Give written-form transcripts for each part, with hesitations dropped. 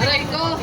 Aray ko!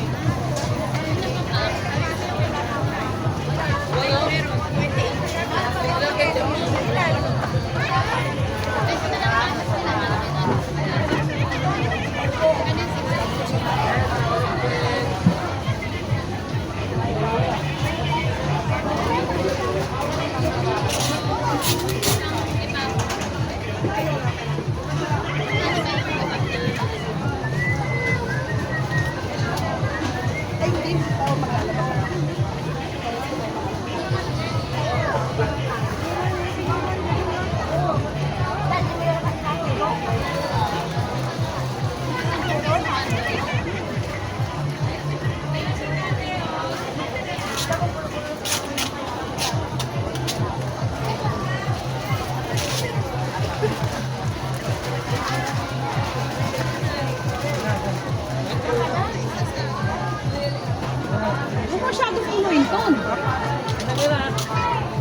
Huwag masyadong inuin ton.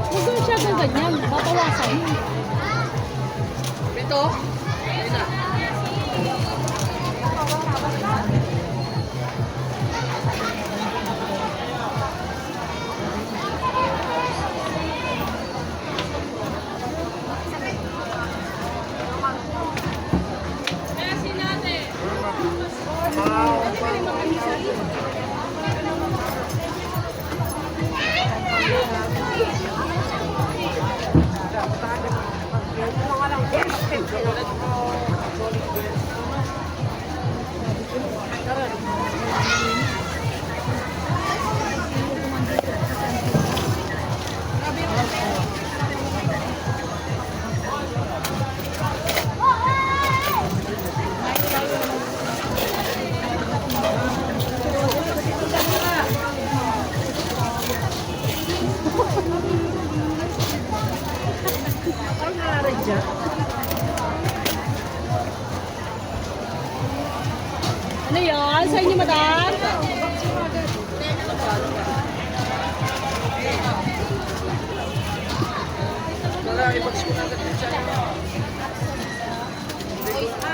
Huwag masyadong ganyan. Babawasan mo. Ito? Ayun na. Ano yan? Sa inyo, madam?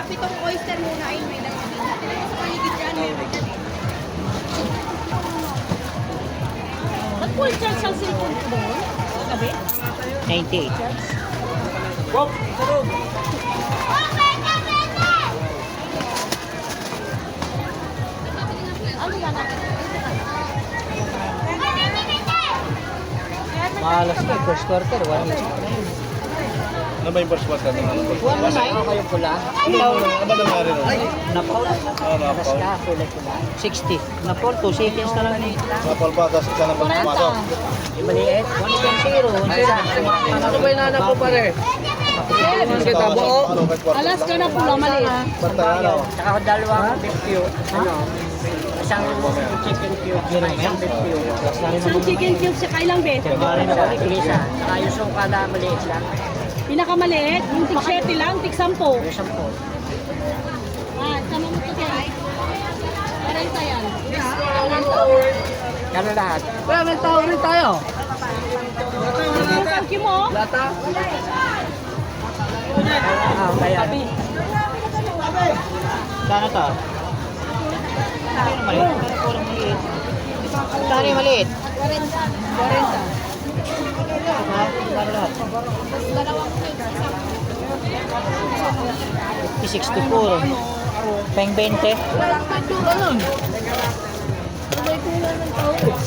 Pitong oyster muna ay may nagsabi natin. Sa paligid dyan, meron dyan eh. Ba't full charge ang cellphone ko doon? Gabi? 98. Ano yan? Malas ka, first quarter, 1 Ano ba yung first quarter? Buwan mo na yun kayong pula. Ilaw na. Ano ba nangyari nun? Napol. Napol. Malas ka, kulay pula. 60. Napol, 2 seconds na lang eh. Napol pa, tapos isa na pumasok. Maliit. 1.0. Ano ba yung nanak ko pare? Kita buo. Alas ka na pula, maliit. Basta ano? Saka dalawang beef cube. Ano? Isang chicken cube. Isang beef cube. Isang chicken cube sa kailang beses. Kemarin na ulit, isa. Saka yung sungka na maliit lang. Pinakamaliit, yung tig 7 lang, tig 10. Yung 10. Ah, sama mo ito kaya. Parenta yan. Kano lahat? Kaya may tao rin tayo. Yung tangki mo, Lata? Kaya. Kano to? Kano yung maliit? Kano yung maliit? 40. Kano lahat? 64. Peng 20. Walang katura nun. May tula ng tao eh.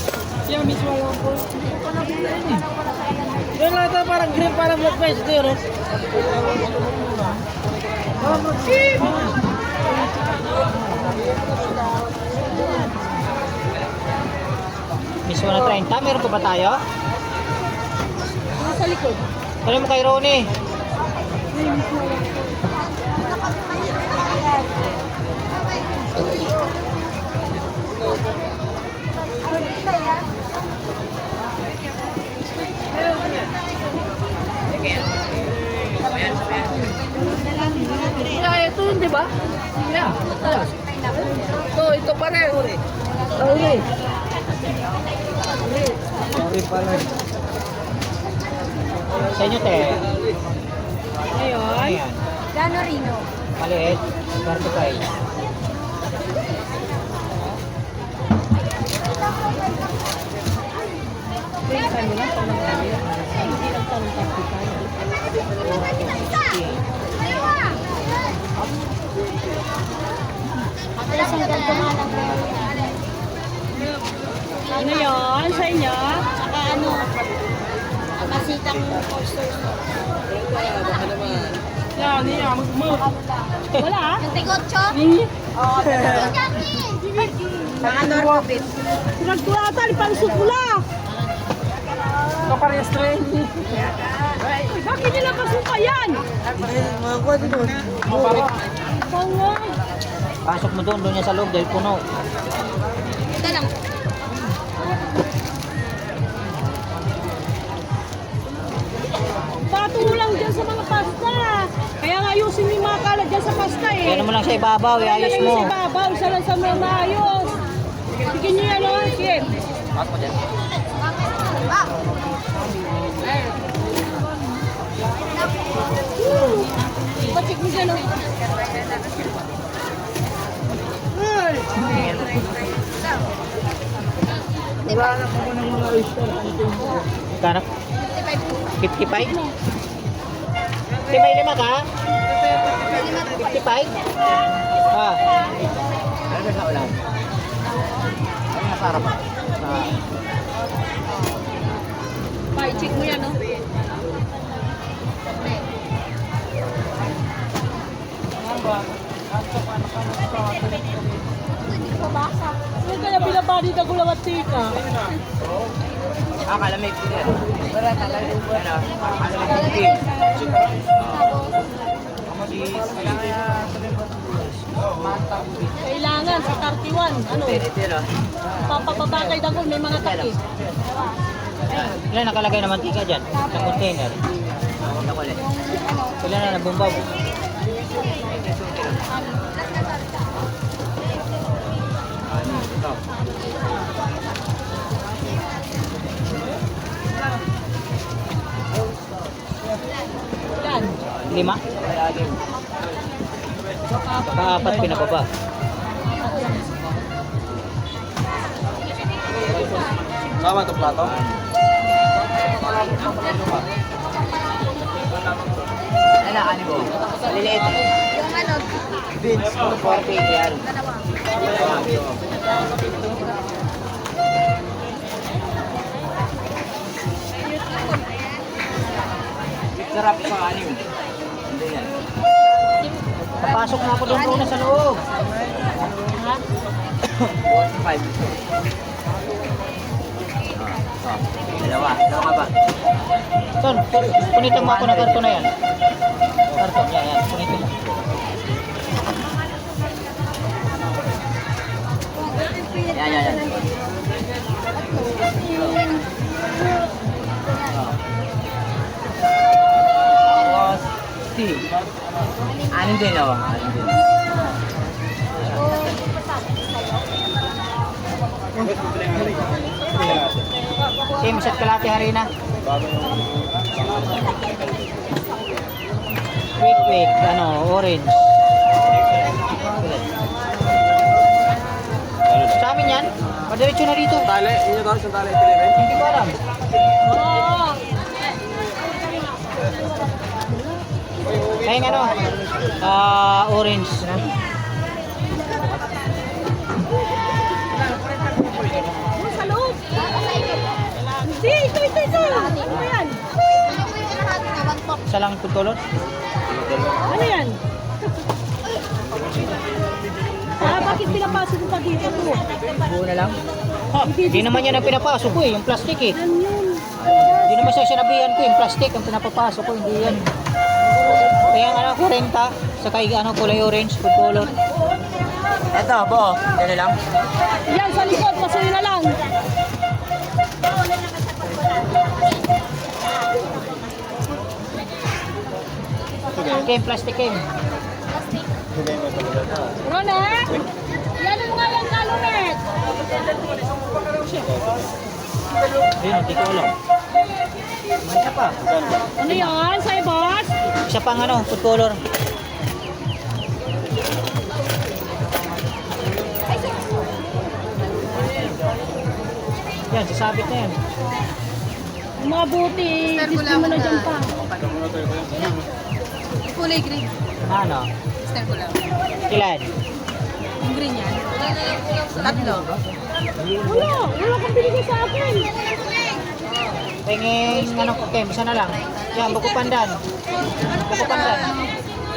Siya mismo lang po. Hindi ko pa nabila yun eh. Yung lata parang green, parang black face. Ito yun. Oh, mag-chip! Mismo na 30. Meron pa ba tayo? nasa likod. Ano mo kay Ronnie? Yeah, ito yun, di ba? Yeah. Ito pa rin. Okay. Sorry pala. Sa inyo, te. Ngayon, Ayan. Gano Rino? Maliit. 35. Madalas ang ganda nga lang. Ano yun sa inyo? Saka ano, masitang posters. Yan, niya, mag-move. Wala ah. Yung tigotso? Oo. Mga normal. Nagkulatan, pansukula. Ito parehas rin. Bakit nila pasuka yan? Panga. Pasok mo doon niya sa loob dahil puno. Ito lang. Patong lang dyan sa mga pasta. Kaya nga ayusin mo yung mga kalat dyan sa pasta eh. Kaya mo lang sa ibabaw, iayos Kaya mo. lang yung sa ibabaw, isa lang sa mga maayos. Bigyan nyo yan o, Chef. Pasok mo dyan. Pacheck mo dyan o. Wala na po ng mga oyster. Kano? 55? 55 ka? 55? Ah. Ano ba sa ulam? Ano nasa harapan? Ah. Pa-check mo yan o. Ano kaya pinabali na gulawat tika? Ah, kalamig ko yan. Wala talaga. Ano? Kalamig. Kailangan sa 31. Ano? Papababa kay Dagol, may mga takip. Ilan nakalagay naman tika dyan? Sa container. Ilan na nabumbaw? Yan. 5? Paka-4 pinababa. Sama ito plato? Ano, ano mo? Liliit. Yung ano, Beans, 40 yan. Sarap sa anim. Hindi yan. Papasok na ako doon muna sa loob. Ha? 45. Dalawa ka ba? Son, punitin mo ako ng karton na yan. Karton, yan. Punitin mo. Yan. Tapos, anin din ako. Anin din. Same set kalate harina. Quick, ano, orange. Sa amin yan? Padiretso na dito. Tali, yun yung sa tali. Pilirin. Hindi ko alam. Oo. Kaya ano, orange na. Doon sa loob. Hindi, ito. Ano ba yan? Isa lang tutulot. Ano yan? Bakit pinapasok mo pa dito to? Buo na lang. Hindi naman yan ang pinapasok ko eh, yung plastic eh. Yan yun. Hindi naman siya sinabihan ko, yung plastic ang pinapapasok ko, hindi yan. Kaya nga 40, saka ano, kulay orange, food color. Eto, bo, yan lang. Yan sa likod, pasuyo na lang. Game, plastic game. Rona, yan ang nga yung kalumet. Ayun, hindi ko alam. May isa pa. Ano yan, sa'yo boss? Isa pang ano, food color. Yan, sasabit na yan. Yung mga buti, display mo na dyan pa. Kulay green. Ano? Mister ko lang. Ilan? Yung green yan. Tatlo. Wala kang binigay sa akin. Penging, ano, okay, isa na lang. Yan, buko pandan. Buko pandan.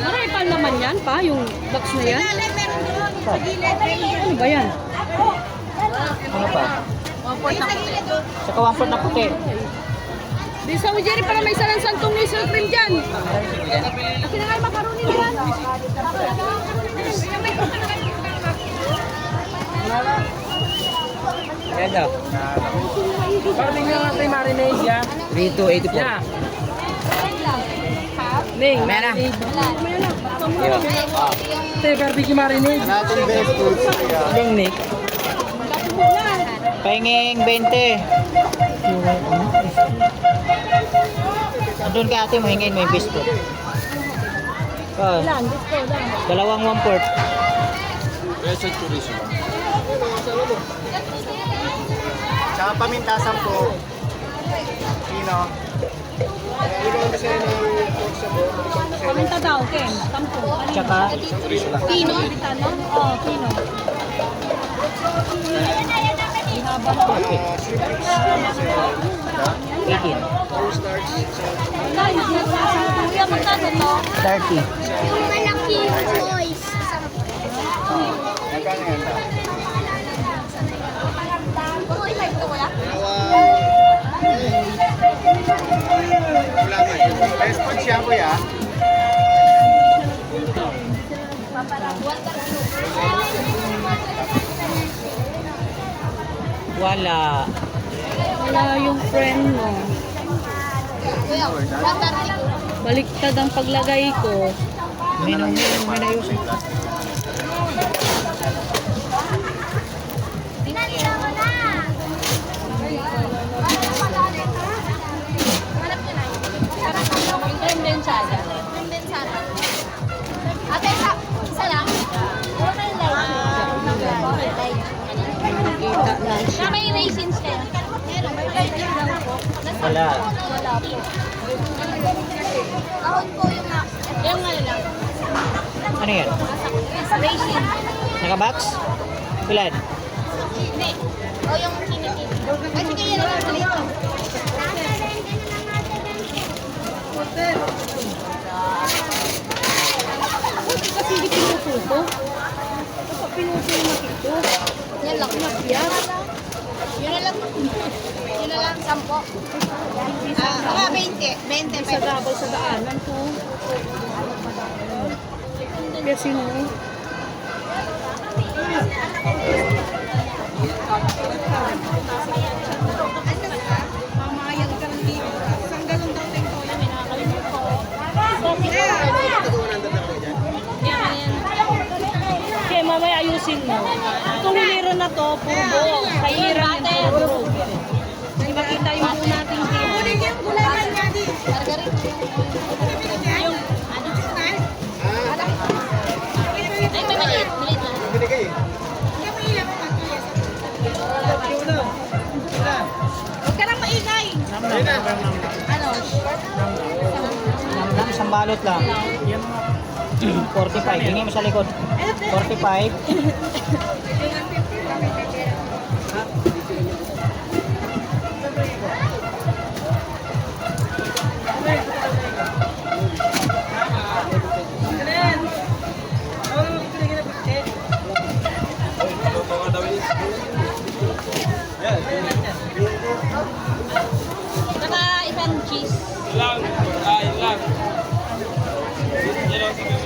Nakaipan naman yan pa, yung box na yan. Ano ba yan? Ano pa? Saka 1/4 na puti. Di sa Jerry para may salang santong ni Sir Cream dyan. Kasi na kayo makaroni na yan. Yan daw. Parang nga natin marinade yan. 3,284. Yeah. Ning, Mera. Te, barbecue marinade. Ning, Nick. Penging 20. Andun kay ate mo, hingin mo yung biscuit. Oh, Lang, gusto lang. dalawang 1/4. Peso chorizo. Tsaka paminta 10. Kino. Paminta daw, Ken. Tampo. Tsaka, Pino? Oo, Pino. Hinaba na. 18. Kuya, magkano to? 30. Yung malaki boys. Magkano yan? Wala nga yun. Best food siya kuya. Wala. Wala yung friend mo. Baliktad ang paglagay ko. Minayusin. Condensada. Condensada. Ate, isa lang? Na may raisins kayo. Wala. Wala po. Kahon po yung yung ano lang. Ano yan? Raisin. Naka-box? Ilan? Hindi. O yung kinikip. Ay, sige yan lang. Dito. Kasi hindi pinuputo. Kapag pinuto yung makito. Yan lang. Makyat. Yun na lang. Yun na lang. 10. Mga 20. 20 Sa gabal sa daanan ko. Kasi mo. Mamayang ka ng dito. Isang galon daw din ko. Yan, nakakalimut ko. Kaya mamaya ayusin mo. Itong hiliro na to, puro buo. Kahiran yan, puro buo. Hindi makita yung buo nating team. Yung, ano? Ay, may maliit. Maliit lang. Binigay eh. Huwag ka lang maingay. Ano? Nam, isang balot lang. 45. Hingi mo sa likod. 45. Saka isang cheese. Lang.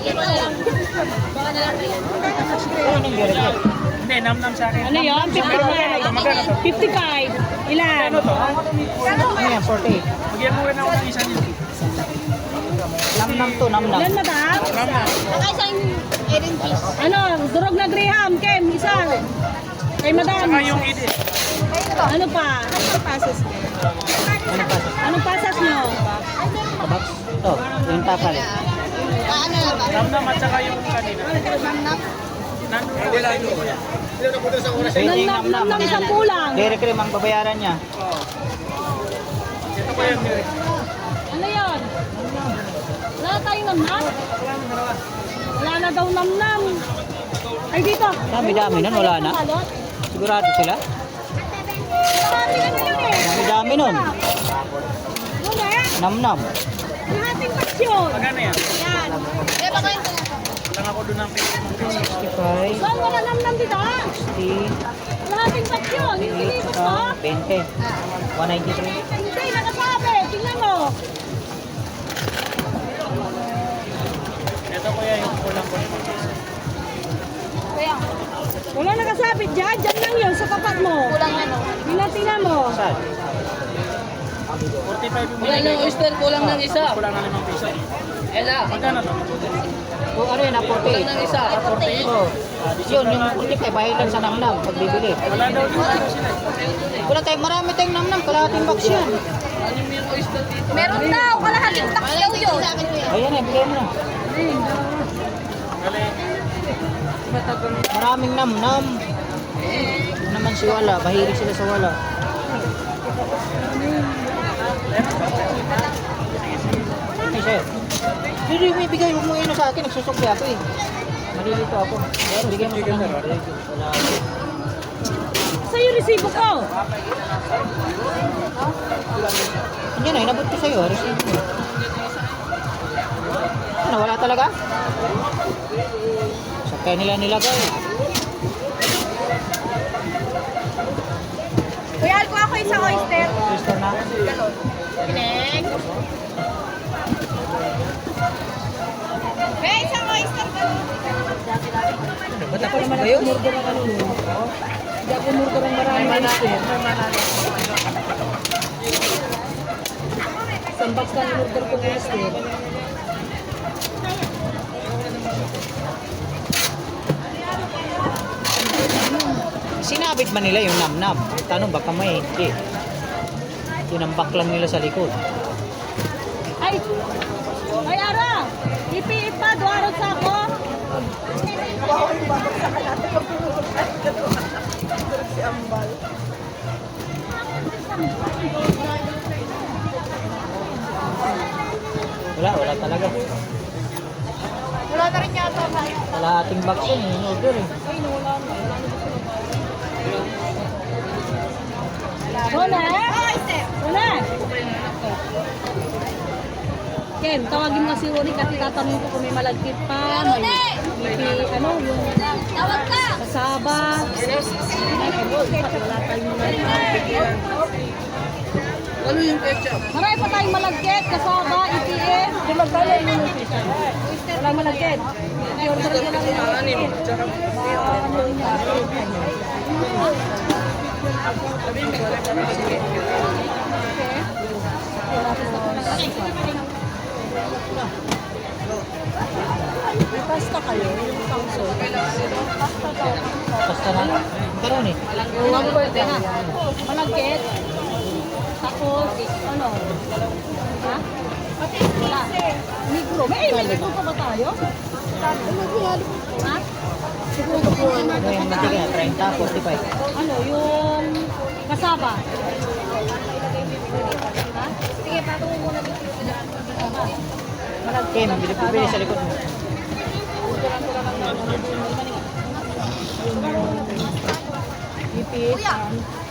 Sige mo na lang. Baka na lang yan. Anong direct? Hindi, nam-nam sa akin. Ano yun? 55. 55. Ilan? Ano yan? 48. Magyan mo rin ako ng isa niyo. Namnam to, namnam. Ilan, madam? Saka isang Erin cheese. Ano? Durog na Graham. Ken, isa. Kay madam. Saka yung edit. Ano pa? Ano pa? Anong pasas nyo? Kabox? Ito, yung takal. Ano lang ba? Nam-nam at saka yung kanina. Nam-nam. Wala ito. Sino napunta sa oras? Pwede yung Nam namnam. ng 10 lang. Dairy cream ang babayaran niya. Ito ko yan. Ano yun? Wala na tayong namnam? Wala na daw namnam. Ay, dito. Dami-dami nun, wala na. Sigurado sila? Marami na yun eh. Dami-dami nun. Yun eh. Namnam. Ang ating pasyon. Magkano yan? Yan. Eh, baka yung Lang ako doon ng 65, Saan wala namnam dito? 60, Ang ating pasyon. Yung pilipot mo. 20, 193. Hindi, nakasabi. Tingnan mo. Ito ko yan yung kulang ko. Kuya, Wala nakasabit dyan. Dyan lang yun sa tapat mo. kulang ano. Tingnan mo. Saan? 45 yung Wala ng oyster, kulang ng isa. kulang na 5 piso. Ela, Magkano to? Kung ano yun, 40. kulang ng isa. Oh. Yun, yung 45, bahilan sa namnam pag bibili. Wala daw din ano sila. Wala tayong marami tayong namnam, kalahating box yan. Ano yung oyster dito? Meron daw, kalahating tax daw yun. Ayan eh, bigay mo na. Galing. Maraming namnam. Ito naman si Wala, mahilig sila sa Wala. Ay, sir. Hindi, may bigay mo yun sa akin, nagsusukli ako eh. Malilito ako. Ayan, bigay mo sa akin. Wala. Sa'yo resibo ko. Hindi na, inabot ko sa'yo. Receive mo. Ano, wala talaga? Sa kaya nila nilagay. Kuya, ko ako isang oyster. Sister na. Kinig. Kuya, isang oyster ka. Ba't ako naman nag-murder ng ano nun? Hindi ako murder ng maraming oyster. Isang box na murder ko ng oyster. Sinabit man nila yung namnam. Tanong baka may hindi. Tinambak lang nila sa likod. Ay! Ay, Ara! Ipiit pa, duwarot sa ako. Wala talaga. Wala na rin yata tayo. Wala ating box yun, yung order eh. Wala? Oyster. Wala? Ken, tawagin mo si Ronnie kasi tatanungin ko kung may malagkit pa, may ano, yung Tawag ka. kasaba. Wala tayong malagkit. Ano yung ketchup? Marami pa tayong malagkit, kasaba, ETS. Di magkala yung wala malagkit. I-order ko lang yung Anim. Tsaka Pasta kayo, yung council. Basta na. Karoon eh. Malagkit. Tapos, ano? Ha? Wala. Negro. May negro pa ba tayo? Ha? Ano yung matigay na? 30, 45. Ano, yung kasaba. Ha? Sige, patungo muna dito. Ken, bili sa likod mo. Kuya,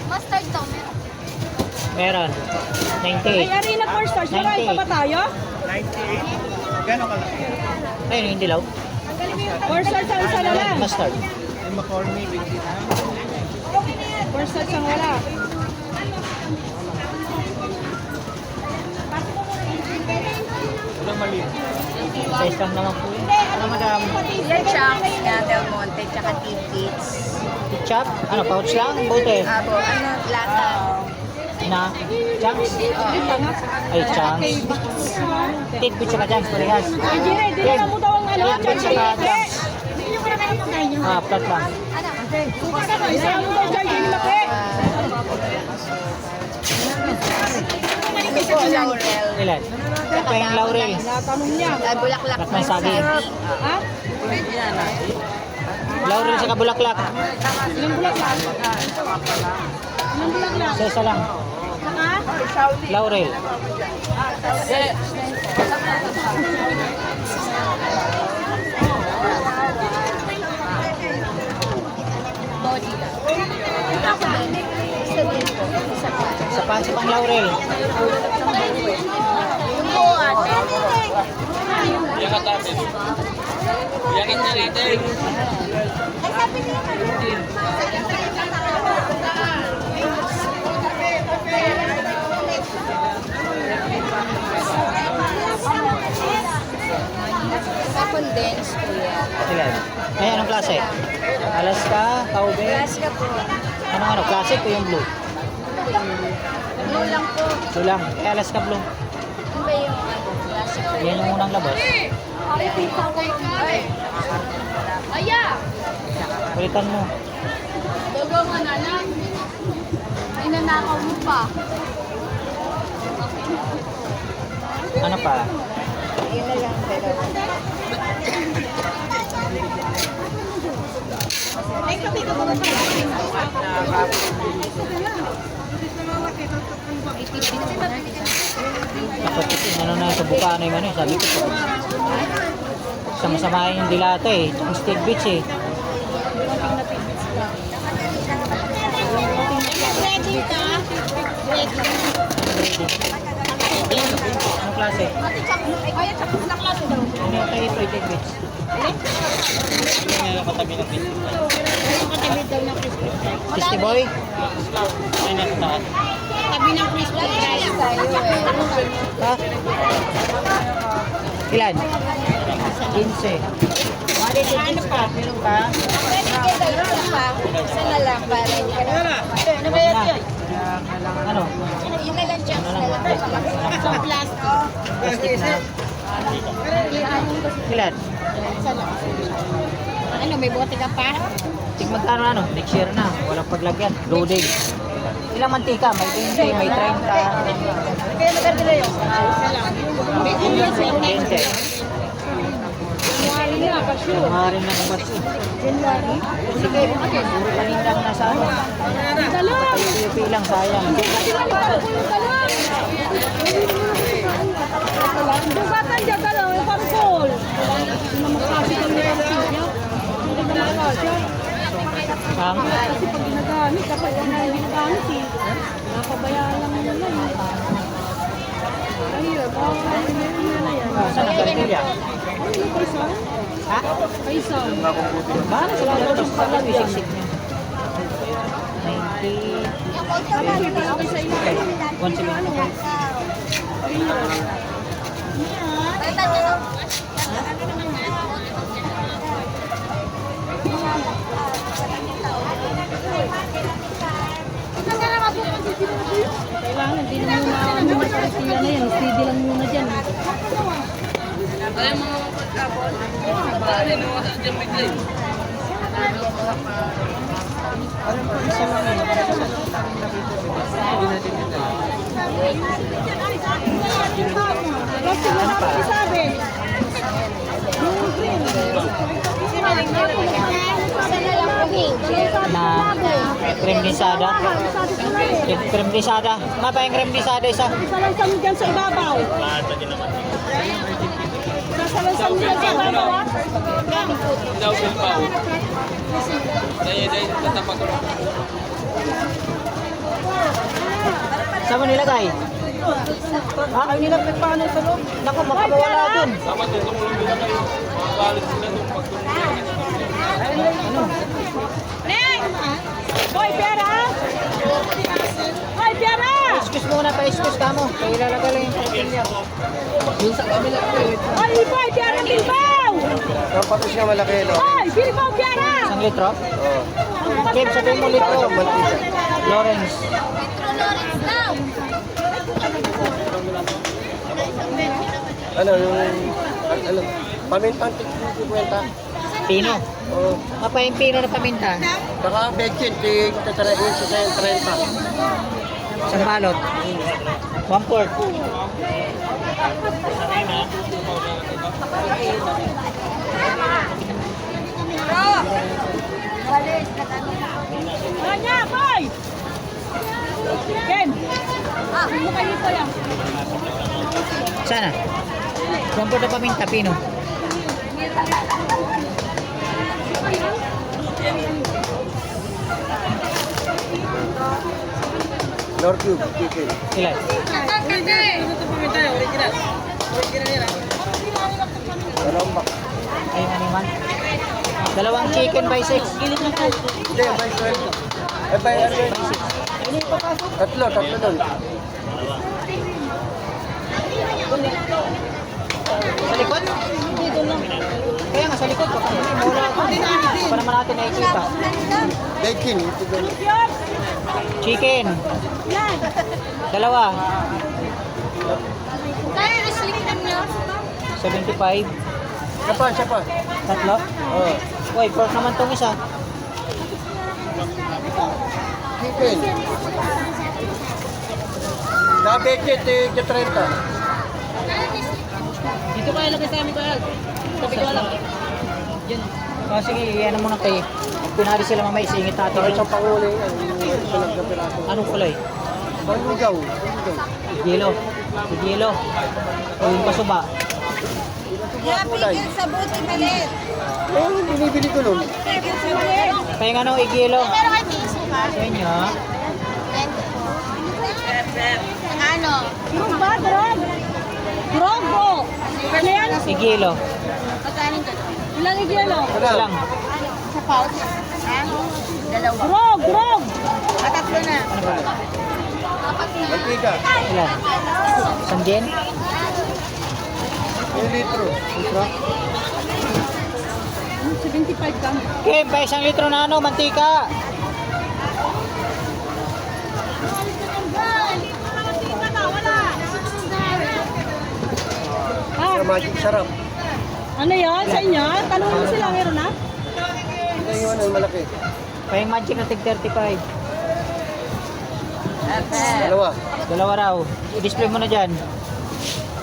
mustard daw meron. Meron. Ay, 98. Arena Four Stars. Marami pa ba tayo? 98. Gano'n ka lang? Ayun, yung dilaw. Four Stars ang isa na lang. Mustard. Yung McCormick, 20 na. Four Stars ang wala. Walang mali. Size lang naman po yun. Ano madam? Yan Chucks na Del Monte, tsaka Tidbits. Ketchup? Ano, pouch lang? Bote. Abo, ano, lata. Na? Chunks? Ay, chunks. Tidbit tsaka chunks, parehas. Ay, Jire, dinala mo daw ang ano, Tidbit tsaka chunks. Hindi ko na kayo pagkain Ah, flat lang. Ano? dinala mo daw dyan, Jire, laki. Manipis ako laurel. Ilan? Ito yung laurel. Natanong niya. Bulaklak Bulaklak ng saging. Ha? Laurel sa Bulaklak. Ilang bulag lang? Ilang bulag lang? Isa lang. Saka? Laurel. Isa pang Laurel. Yang atas. Yang ini retail. Sa condense po yan. Sila. Ay, anong klase? Alaska, Cowbell. Alaska po. Ano, classic o yung blue? Blue lang po. Blue lang. Eh, Alaska blue. Ano ba yung classic po? Yan yung unang labas. Aya! Palitan mo. Dogo mo na lang. Ay, nanakaw mo pa. Ano pa? Yun na lang, pero... Ay, kami ka ba Dapat ito, ano na sa buka na yung ano, sabi ko. Sama-samahin yung dilata eh. Yung steak beach eh. Ready ka? Ready. Anong klase? Ay, chapos na klase daw. Ano yung kayo ito, steak beach? Yung katabi ng beach. Katabi daw ng Christmas tree. Christy boy? Katabi ng Christmas tree. Tayo eh. Ha? Ilan? 15. Ano pa? Meron ka? Pwede kayo tayo isa pa. Isa na lang para hindi ka na. Ano ba yan? Ano? Yun na lang, chance na lang. Isang plastic. Plastic na. Ilan? Isa lang. Ano, may bote ka pa? Tig magkano ano? Next year na. Walang paglagyan. Loading. Ilang mantika? May 20, may 30. Kaya magkakila yun? Isa lang. May 20. January na, kasyo. Mahari na ng batso. January? Sige, puro kanina lang nasa ano. Dalang! Kayo lang, sayang. Bukatan dyan ka lang, yung pangkol. Hindi na makasi kang nilagay. Hindi na makasi. Sang? Kasi pag ginagamit, kapag hindi ginagamit eh, nakabayaan lang nila lang. Ayun, Saan ang kartilya? Kaisang? Ha? Kaisang. Bakit sila dito sa pala yung siksik niya? 90. Okay. 170. Kailangan, hindi na muna kartilya na yan. Steady lang muna dyan. Kasi wala pa isabi. Yung green. Na cream lisada. Cream lisada. Mapa yung cream lisada isa. Salansan mo dyan sa ibabaw. Salansan mo dyan sa ibabaw, ha? Daw bilbao. Dahil tatapak ko. Saan mo nilagay? Ay nilagay paano sa loob? Naku, makakawala dun. Sama doon tumulong din kayo. Makalit sila doon pag Neng! Hoy, pera! Hoy, pera! Excuse muna pa, excuse ka mo. Kaya ilalagay lang yung tortilla. Hoy, boy, pera, Bilbao! Dapat siya malaki, no? Hoy, Bilbao, pera! Isang litro? Kim, sabihin mo litro. Lawrence. Lawrence daw. Ano, ano, pamintang 50. Pino. Oh, Mapa yung pino na paminta. saka bedchin, tig, tatarain sa 30. Isang balot. 1/4. Kanya, boy! Ken! Ano kayo dito yan? Sana? Sampo na paminta, Pino. Lord Cube, chicken. Ilan? Dalawang bak. Ay, maniman. Dalawang chicken by 6. Hindi, by 12. Eh, by ano yun? Tatlo doon. Sa likod? Kaya nga sa likod. Baka mawala ako. Pa naman natin nakikita. Bacon, ito doon. Chicken. Dalawa. Kaya naslikan niyo? 75. Siya pa. Tatlo? Oo. Uy, pork naman tong isa. Chicken. Bacon, 30. Dito kayo lagay sa amin kayo. Sabi ko alam. Oh, sige, yan muna kayo. Pinari sila mamay, singit natin. Ito sa panguli yan. Ito lang na piraso. Anong kulay? Panglugaw. Yelo. Yelo. O yung pasuba. Kaya pigil sa buti bilit. Oo, binibili ko nun. Pigil sa buti. Kaya nga nung igilo. Pero may piso ka? Sa inyo, ha? Ano? Drog ba? Drog? Drog po! Ano yan? Igilo. Magkano ka? Ilang igyelo? Wala. Lang. Sa pouch? Ha? Dalawa. Drog! Drog! Tatlo na. Ano ba? Mantika. Ilan? Sandien? 1 litro. Litro? 75 kami. Okay, pa 1 litro na ano, mantika. Ah, Sa magic sarap. ano yan? Sa inyo? Tanong mo sila, meron na? Ito yung ano, yung malaki. Pa yung magic na tig 35. Dalawa. Dalawa raw. I-display mo na dyan.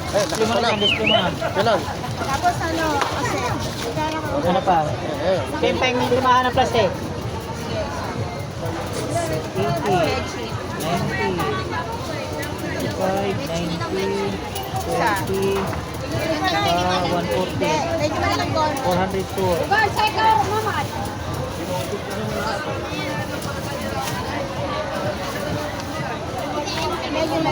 Eh, Display mo na dyan, display mo na. Ito lang. Tapos ano? Kasi, magkano ka? Ano pa? Eh, Okay, pa yung limahan ng plastic. 80. 90. 140. Medyo malaking gold. 404. Gold, sa ikaw, mama. Medyo sa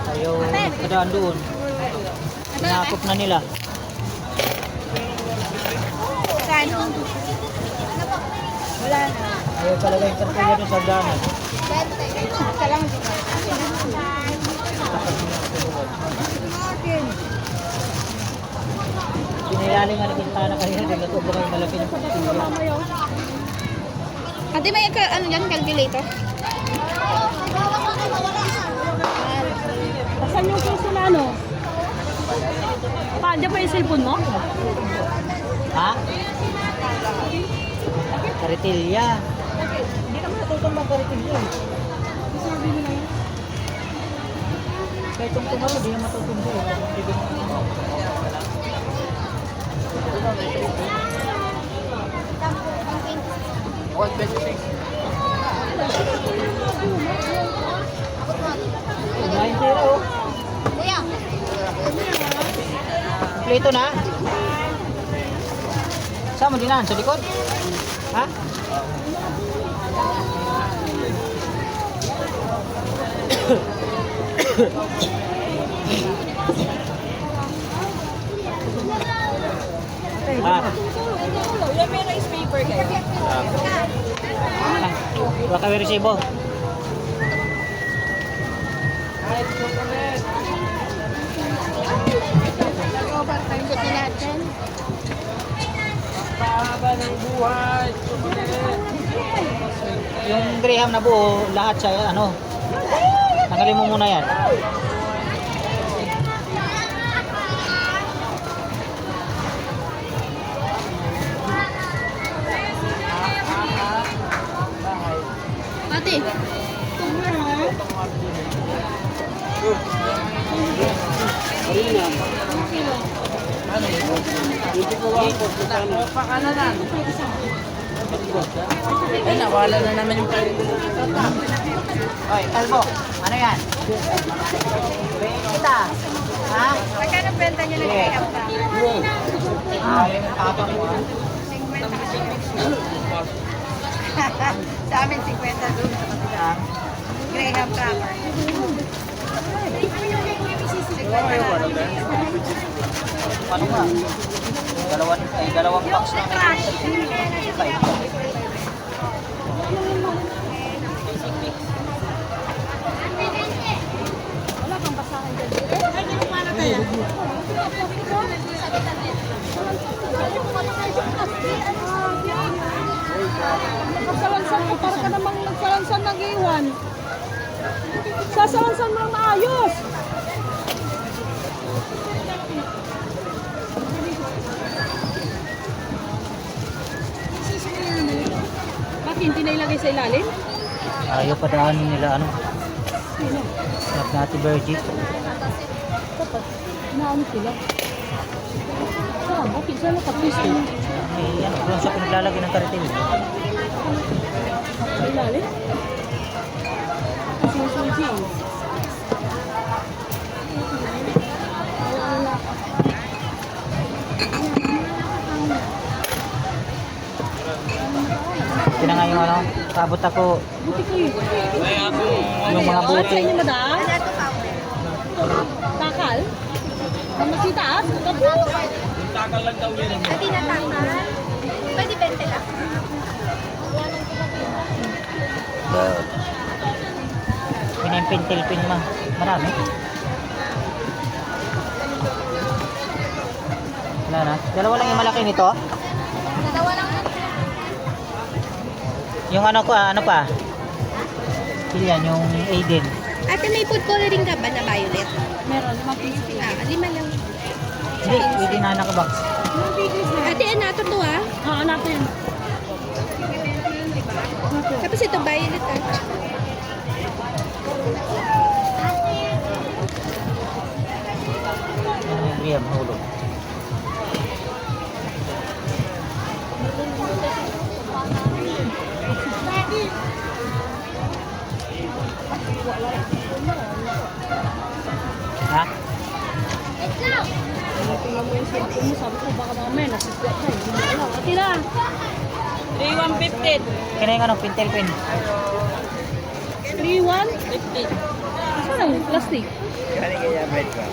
Ayaw kadaan doon. Nakakop na nila. Kano? Wala na. Ayaw talaga yung karpaya doon sa danan. 20. Isa lang dito. Sinayali nga na bintana kanina din. Natubo kayo malaki ng pagkakilya. Ate, may ano dyan, calculator? Saan yung piso na ano? Pa, dyan pa yung cellphone mo? Ha? Karitilya. Hindi naman natutong mag-karitilya. Kahit itong tumalo, hindi na matutumbo. Kumain tayo. Kuya. Kompleto na. Saan mo dinan? Sa likod? Ha? Yan may rice paper kayo. Baka may resibo. Ikutin natin. Pahaba ng buhay. Yung Graham na buo, lahat siya, ano, tanggalin mo muna yan. Ate. Ay, nawala na naman yung Oy, kalbo. Ano yan? Kita. Ha? Magkano benta niyo ng kaya pa? Ay, yung tapang mo. Sa amin 50 doon sa kapila. Graham cracker. Ano nga? Dalawang box lang. Nagsalansan ka, para ka namang nagsalansan ng iwan. Sasalansan mo ng maayos. Bakit hindi na ilagay sa ilalim? Ayaw pa daanin nila ano. Sarap na Ate Virgie. Naano sila? Bakit saan nakapisto? Eh, ano, doon siya pinaglalagay ng karitil. Sa ilalim? Kasi yung susi. Ito na nga yung ano, kabot ako Buti ko yun. yung mga Ano sa buti. inyo, madam? Takal? Mamasitaas? Kapo? Ate natakal. Pwede 20 lang. Pinimpin-tilpin ma. Marami. Wala na. Dalawa lang yung malaki nito. Dalawa lang. Yung ano ko, ano pa? Yan, yung Aiden. Ate, may food coloring ka ba na violet? Meron, 5 piso. 5 lang. Hindi, pwede na nakabox. Ate, anato to ah. Oo, natin. Tapos ito violet ah. Yan, hulog. Ha? Tingnan mo yung cellphone mo, sabi ko baka mamaya nasisya ka. Hindi mo alam. Ate na. 3,150. Kaya yung ano, pintilpin. 3,150. Saan ang plastic? Kaya bread ka.